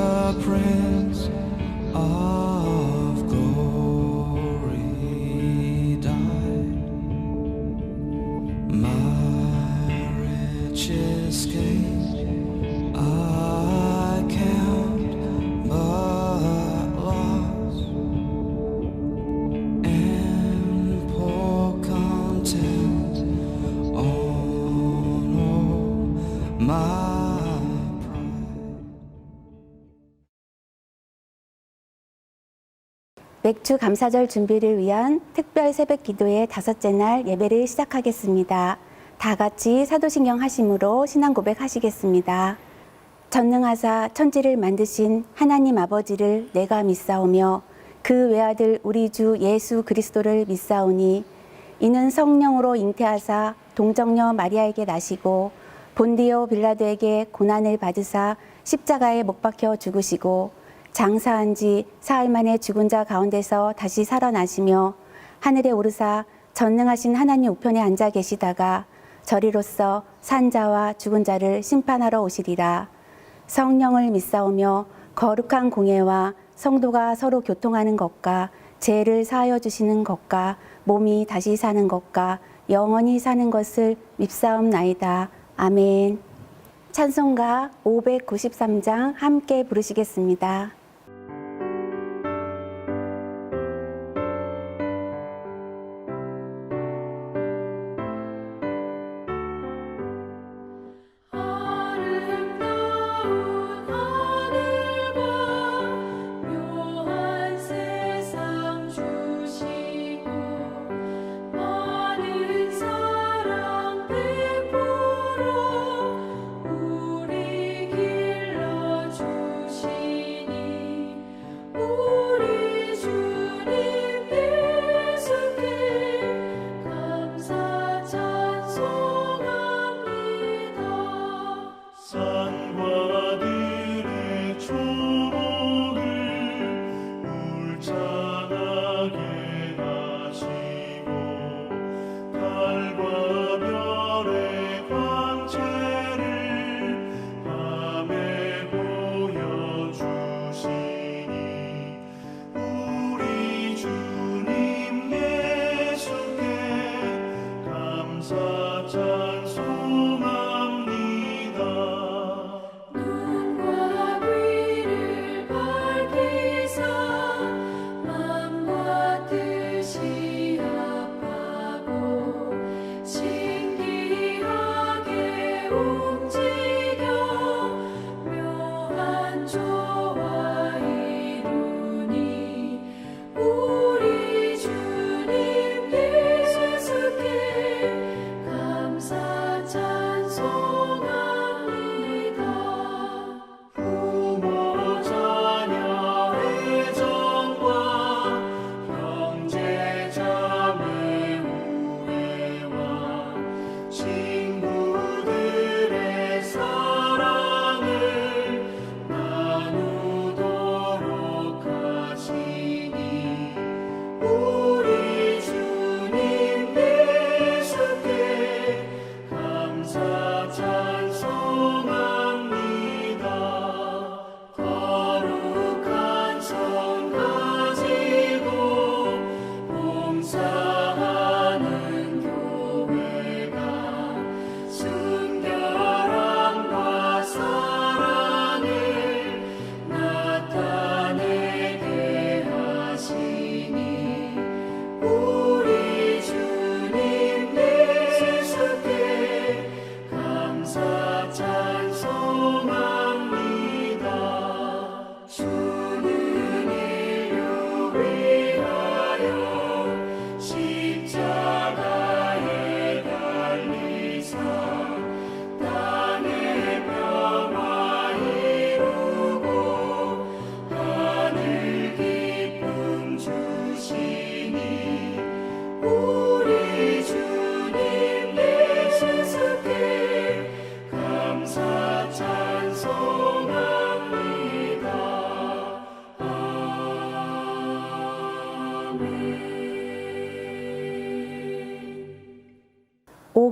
the Prince of Glory died. My richest gain I count but loss, and pour content on all my pride. 맥주 감사절 준비를 위한 특별 새벽 기도의 다섯째 날 예배를 시작하겠습니다. 다 같이 사도신경 하심으로 신앙 고백하시겠습니다. 전능하사 천지를 만드신 하나님 아버지를 내가 믿사오며 그 외아들 우리 주 예수 그리스도를 믿사오니 이는 성령으로 잉태하사 동정녀 마리아에게 나시고 본디오 빌라도에게 고난을 받으사 십자가에 못 박혀 죽으시고 장사한 지 사흘 만에 죽은 자 가운데서 다시 살아나시며 하늘에 오르사 전능하신 하나님 우편에 앉아 계시다가 저리로서 산 자와 죽은 자를 심판하러 오시리라. 성령을 믿사오며 거룩한 공예와 성도가 서로 교통하는 것과 죄를 사하여 주시는 것과 몸이 다시 사는 것과 영원히 사는 것을 믿사옵나이다. 아멘. 찬송가 593장 함께 부르시겠습니다.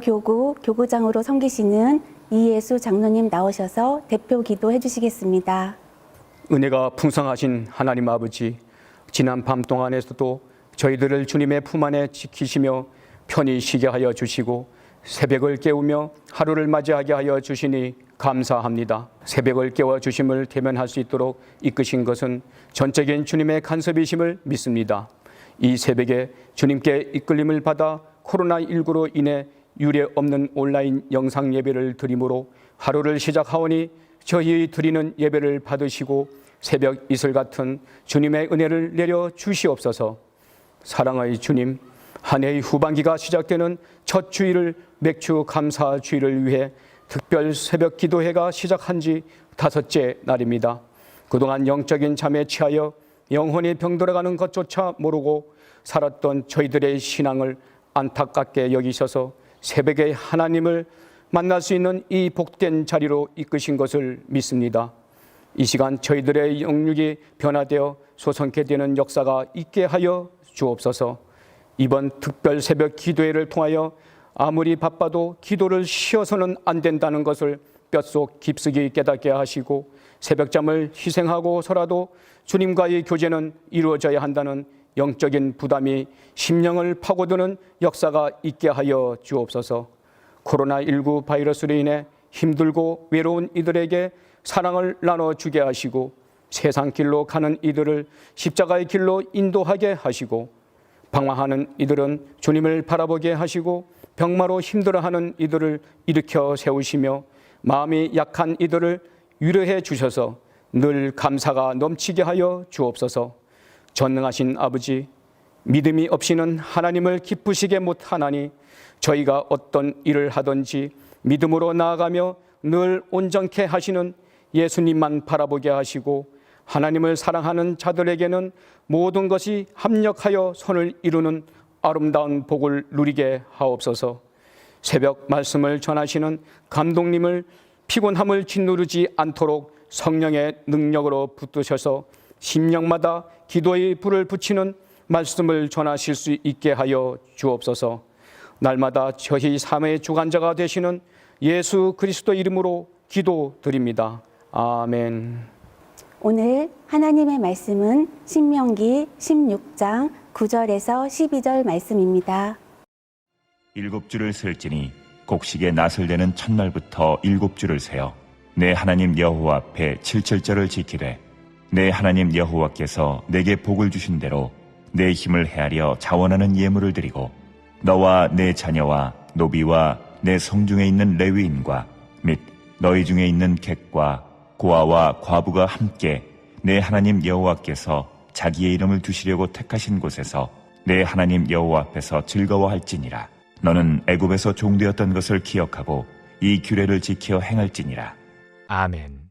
오교구 교구장으로 섬기시는 이예수 장로님 나오셔서 대표 기도해 주시겠습니다. 은혜가 풍성하신 하나님 아버지, 지난 밤 동안에서도 저희들을 주님의 품 안에 지키시며 편히 쉬게 하여 주시고 새벽을 깨우며 하루를 맞이하게 하여 주시니 감사합니다. 새벽을 깨워 주심을 대면할 수 있도록 이끄신 것은 전적인 주님의 간섭이심을 믿습니다. 이 새벽에 주님께 이끌림을 받아 코로나19로 인해 유례 없는 온라인 영상 예배를 드림으로 하루를 시작하오니 저희 드리는 예배를 받으시고 새벽 이슬 같은 주님의 은혜를 내려 주시옵소서. 사랑의 주님, 한 해의 후반기가 시작되는 첫 주일을 맥주 감사 주일을 위해 특별 새벽 기도회가 시작한 지 5째 날입니다. 그동안 영적인 잠에 취하여 영혼이 병들어가는 것조차 모르고 살았던 저희들의 신앙을 안타깝게 여기셔서 새벽에 하나님을 만날 수 있는 이 복된 자리로 이끄신 것을 믿습니다. 이 시간 저희들의 영육이 변화되어 소성케 되는 역사가 있게 하여 주옵소서. 이번 특별 새벽 기도회를 통하여 아무리 바빠도 기도를 쉬어서는 안 된다는 것을 뼛속 깊숙이 깨닫게 하시고 새벽잠을 희생하고서라도 주님과의 교제는 이루어져야 한다는 영적인 부담이 심령을 파고드는 역사가 있게 하여 주옵소서. 코로나19 바이러스로 인해 힘들고 외로운 이들에게 사랑을 나눠주게 하시고 세상 길로 가는 이들을 십자가의 길로 인도하게 하시고 방황하는 이들은 주님을 바라보게 하시고 병마로 힘들어하는 이들을 일으켜 세우시며 마음이 약한 이들을 위로해 주셔서 늘 감사가 넘치게 하여 주옵소서. 전능하신 아버지, 믿음이 없이는 하나님을 기쁘시게 못하나니 저희가 어떤 일을 하든지 믿음으로 나아가며 늘 온전케 하시는 예수님만 바라보게 하시고 하나님을 사랑하는 자들에게는 모든 것이 합력하여 선을 이루는 아름다운 복을 누리게 하옵소서. 새벽 말씀을 전하시는 감독님을 피곤함을 짓누르지 않도록 성령의 능력으로 붙드셔서 심령마다 기도의 불을 붙이는 말씀을 전하실 수 있게 하여 주옵소서. 날마다 저희 삶의 주관자가 되시는 예수 그리스도 이름으로 기도드립니다. 아멘. 오늘 하나님의 말씀은 신명기 16장 9절에서 12절 말씀입니다. 7주를 sel지니 곡식의 낫을 되는 첫날부터 7주를 세어 내 하나님 여호와 앞에 7철절을 지키되 내 하나님 여호와께서 내게 복을 주신 대로 내 힘을 헤아려 자원하는 예물을 드리고 너와 내 자녀와 노비와 내 성중에 있는 레위인과 및 너희 중에 있는 객과 고아와 과부가 함께 내 하나님 여호와께서 자기의 이름을 두시려고 택하신 곳에서 내 하나님 여호와 앞에서 즐거워할지니라. 너는 애굽에서 종되었던 것을 기억하고 이 규례를 지켜 행할지니라. 아멘.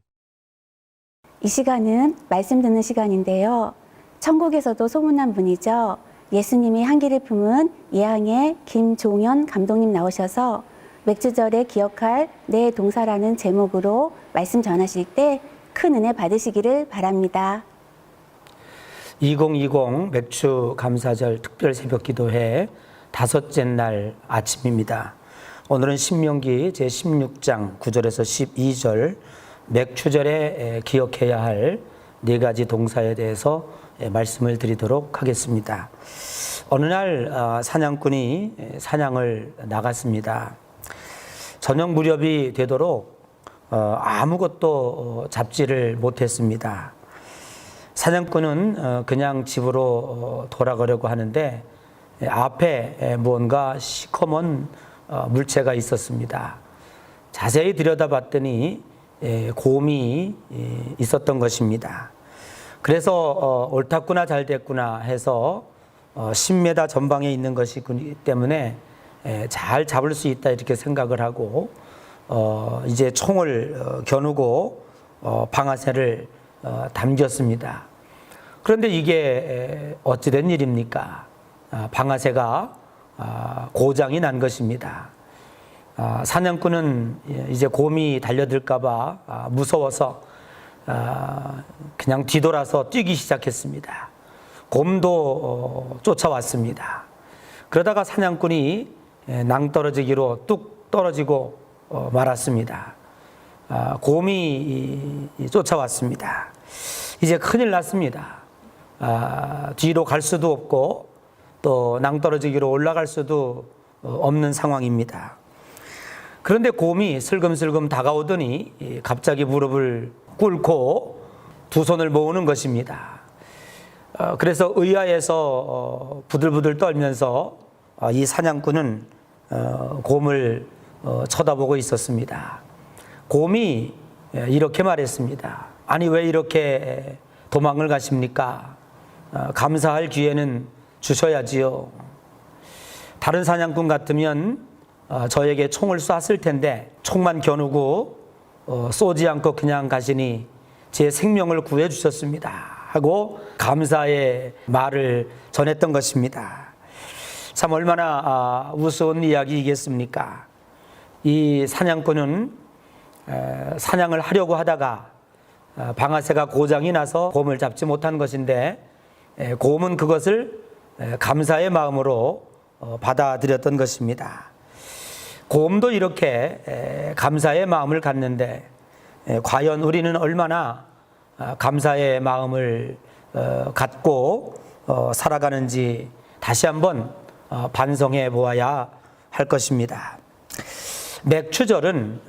이 시간은 말씀 듣는 시간인데요. 천국에서도 소문난 분이죠. 예수님이 한기를 품은 예항의 김종현 감독님 나오셔서 맥주절에 기억할 내 동사라는 제목으로 말씀 전하실 때 큰 은혜 받으시기를 바랍니다. 2020 맥주 감사절 특별 새벽 기도회 5째 날 아침입니다. 오늘은 신명기 제16장 9절에서 12절 맥주절에 기억해야 할 4가지 동사에 대해서 말씀을 드리도록 하겠습니다. 어느 날 사냥꾼이 사냥을 나갔습니다. 저녁 무렵이 되도록 아무것도 잡지를 못했습니다. 사냥꾼은 그냥 집으로 돌아가려고 하는데 앞에 무언가 시커먼 물체가 있었습니다. 자세히 들여다봤더니 곰이 있었던 것입니다. 그래서 옳았구나 잘됐구나 해서 10m 전방에 있는 것이기 때문에 잘 잡을 수 있다 이렇게 생각을 하고 이제 총을 겨누고 방아쇠를 당겼습니다. 그런데 이게 어찌된 일입니까? 방아쇠가 고장이 난 것입니다. 사냥꾼은 이제 곰이 달려들까 봐 무서워서 그냥 뒤돌아서 뛰기 시작했습니다. 곰도 쫓아왔습니다. 그러다가 사냥꾼이 낭떠러지기로 뚝 떨어지고 말았습니다. 곰이 쫓아왔습니다. 이제 큰일 났습니다. 뒤로 갈 수도 없고 또 낭떠러지기로 올라갈 수도 없는 상황입니다. 그런데 곰이 슬금슬금 다가오더니 갑자기 무릎을 꿇고 두 손을 모으는 것입니다. 그래서 의아해서 부들부들 떨면서 이 사냥꾼은 곰을 쳐다보고 있었습니다. 곰이 이렇게 말했습니다. 아니, 왜 이렇게 도망을 가십니까? 감사할 기회는 주셔야지요. 다른 사냥꾼 같으면 저에게 총을 쐈을 텐데 총만 겨누고 쏘지 않고 그냥 가시니 제 생명을 구해 주셨습니다 하고 감사의 말을 전했던 것입니다. 참 얼마나 우스운 이야기이겠습니까? 이 사냥꾼은 사냥을 하려고 하다가 방아쇠가 고장이 나서 곰을 잡지 못한 것인데 곰은 그것을 감사의 마음으로 받아들였던 것입니다. 곰도 이렇게 감사의 마음을 갖는데 과연 우리는 얼마나 감사의 마음을 갖고 살아가는지 다시 한번 반성해 보아야 할 것입니다. 맥추절은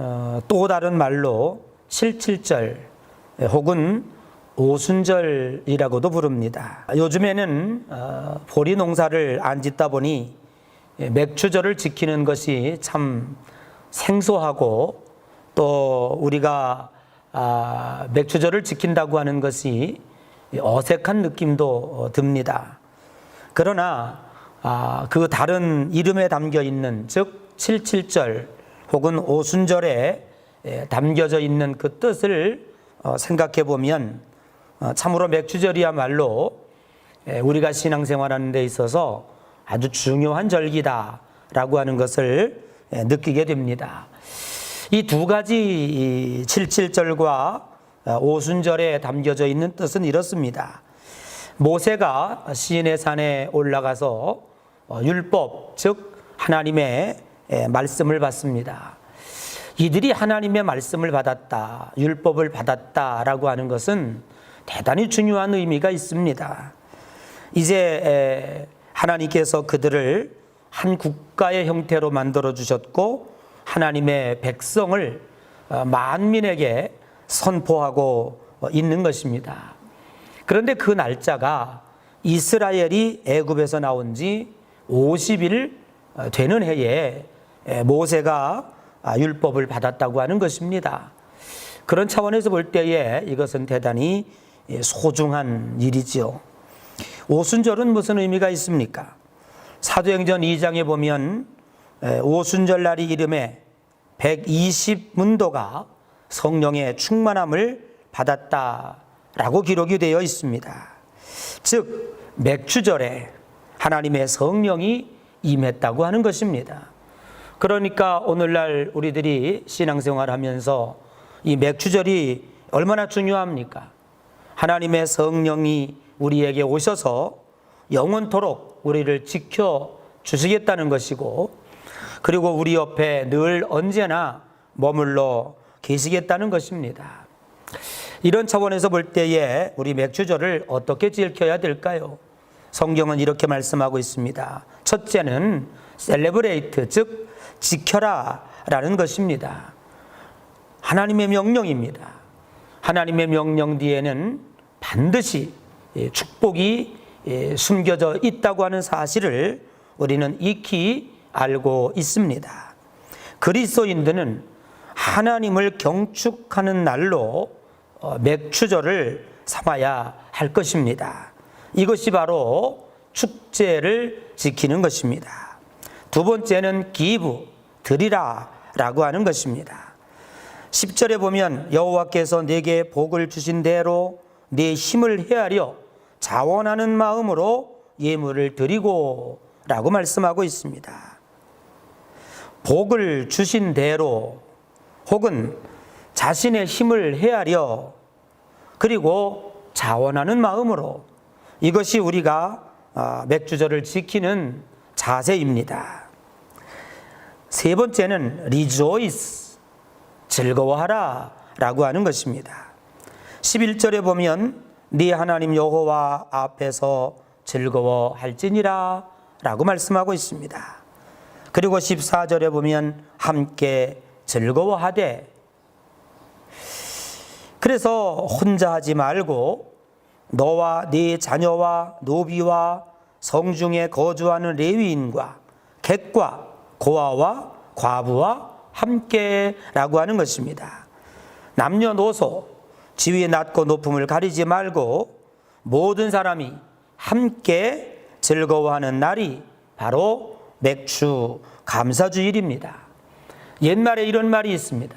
또 다른 말로 칠칠절 혹은 오순절이라고도 부릅니다. 요즘에는 보리 농사를 안 짓다 보니 맥추절을 지키는 것이 참 생소하고 또 우리가 맥추절을 지킨다고 하는 것이 어색한 느낌도 듭니다. 그러나 그 다른 이름에 담겨 있는 즉 칠칠절 혹은 오순절에 담겨져 있는 그 뜻을 생각해 보면 참으로 맥추절이야말로 우리가 신앙생활하는 데 있어서 아주 중요한 절기다라고 하는 것을 느끼게 됩니다. 이 두 가지 칠칠절과 오순절에 담겨져 있는 뜻은 이렇습니다. 모세가 시인의 산에 올라가서 율법 즉 하나님의 말씀을 받습니다. 이들이 하나님의 말씀을 받았다, 율법을 받았다라고 하는 것은 대단히 중요한 의미가 있습니다. 이제 하나님께서 그들을 한 국가의 형태로 만들어 주셨고 하나님의 백성을 만민에게 선포하고 있는 것입니다. 그런데 그 날짜가 이스라엘이 애굽에서 나온 지 50일 되는 해에 모세가 율법을 받았다고 하는 것입니다. 그런 차원에서 볼 때에 이것은 대단히 소중한 일이지요. 오순절은 무슨 의미가 있습니까? 사도행전 2장에 보면 오순절 날이 이름에 120문도가 성령의 충만함을 받았다라고 기록이 되어 있습니다. 즉 맥추절에 하나님의 성령이 임했다고 하는 것입니다. 그러니까 오늘날 우리들이 신앙생활하면서 이 맥추절이 얼마나 중요합니까? 하나님의 성령이 우리에게 오셔서 영원토록 우리를 지켜 주시겠다는 것이고 그리고 우리 옆에 늘 언제나 머물러 계시겠다는 것입니다. 이런 차원에서 볼 때에 우리 맥추절을 어떻게 지켜야 될까요? 성경은 이렇게 말씀하고 있습니다. 첫째는 셀레브레이트 즉 지켜라 라는 것입니다. 하나님의 명령입니다. 하나님의 명령 뒤에는 반드시 축복이 숨겨져 있다고 하는 사실을 우리는 익히 알고 있습니다. 그리스도인들은 하나님을 경축하는 날로 맥추절을 삼아야 할 것입니다. 이것이 바로 축제를 지키는 것입니다. 두 번째는 기브, 드리라 라고 하는 것입니다. 10절에 보면 여호와께서 내게 복을 주신 대로 내 힘을 헤아려 자원하는 마음으로 예물을 드리고 라고 말씀하고 있습니다. 복을 주신 대로 혹은 자신의 힘을 헤아려 그리고 자원하는 마음으로 이것이 우리가 맥주절을 지키는 자세입니다. 세 번째는 rejoice, 즐거워하라 라고 하는 것입니다. 11절에 보면 네 하나님 여호와 앞에서 즐거워할지니라 라고 말씀하고 있습니다. 그리고 14절에 보면 함께 즐거워하되, 그래서 혼자 하지 말고 너와 네 자녀와 노비와 성중에 거주하는 레위인과 객과 고아와 과부와 함께 라고 하는 것입니다. 남녀노소 지위 낮고 높음을 가리지 말고 모든 사람이 함께 즐거워하는 날이 바로 맥주 감사주일입니다. 옛말에 이런 말이 있습니다.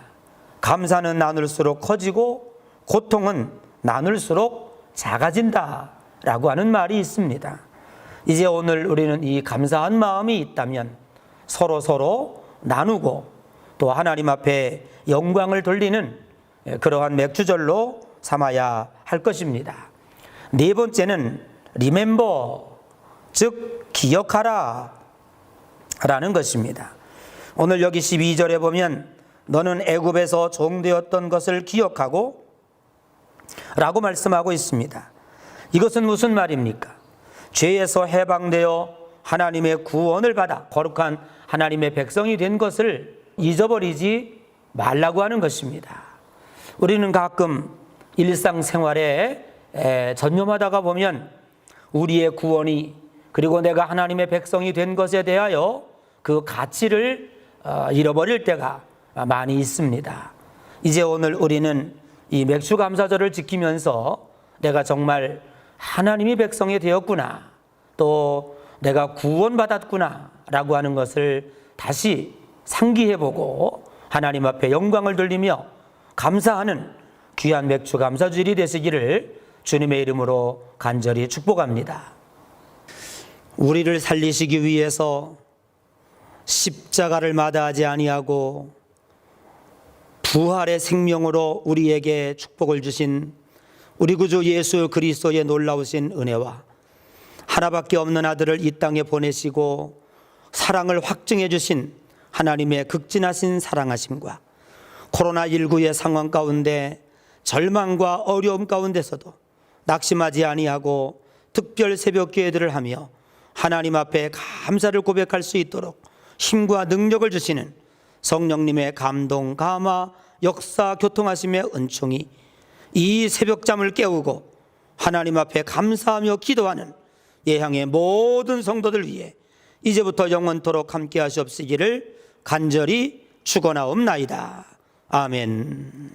감사는 나눌수록 커지고 고통은 나눌수록 작아진다 라고 하는 말이 있습니다. 이제 오늘 우리는 이 감사한 마음이 있다면 서로 나누고 또 하나님 앞에 영광을 돌리는 그러한 맥주절로 삼아야 할 것입니다. 네 번째는 remember, 즉 기억하라 라는 것입니다. 오늘 여기 12절에 보면 너는 애굽에서 종되었던 것을 기억하고 라고 말씀하고 있습니다. 이것은 무슨 말입니까? 죄에서 해방되어 하나님의 구원을 받아 거룩한 하나님의 백성이 된 것을 잊어버리지 말라고 하는 것입니다. 우리는 가끔 일상생활에 전념하다가 보면 우리의 구원이, 그리고 내가 하나님의 백성이 된 것에 대하여 그 가치를 잃어버릴 때가 많이 있습니다. 이제 오늘 우리는 이 맥주감사절을 지키면서 내가 정말 하나님의 백성이 되었구나, 또 내가 구원받았구나 라고 하는 것을 다시 상기해보고 하나님 앞에 영광을 돌리며 감사하는 귀한 맥주감사주일이 되시기를 주님의 이름으로 간절히 축복합니다. 우리를 살리시기 위해서 십자가를 마다하지 아니하고 부활의 생명으로 우리에게 축복을 주신 우리 구주 예수 그리스도의 놀라우신 은혜와 하나밖에 없는 아들을 이 땅에 보내시고 사랑을 확증해 주신 하나님의 극진하신 사랑하심과 코로나19의 상황 가운데 절망과 어려움 가운데서도 낙심하지 아니하고 특별 새벽 기회들을 하며 하나님 앞에 감사를 고백할 수 있도록 힘과 능력을 주시는 성령님의 감동, 감화, 역사, 교통하심의 은총이 이 새벽잠을 깨우고 하나님 앞에 감사하며 기도하는 예향의 모든 성도들 위해 이제부터 영원토록 함께 하시옵시기를 간절히 축원하옵나이다. 아멘.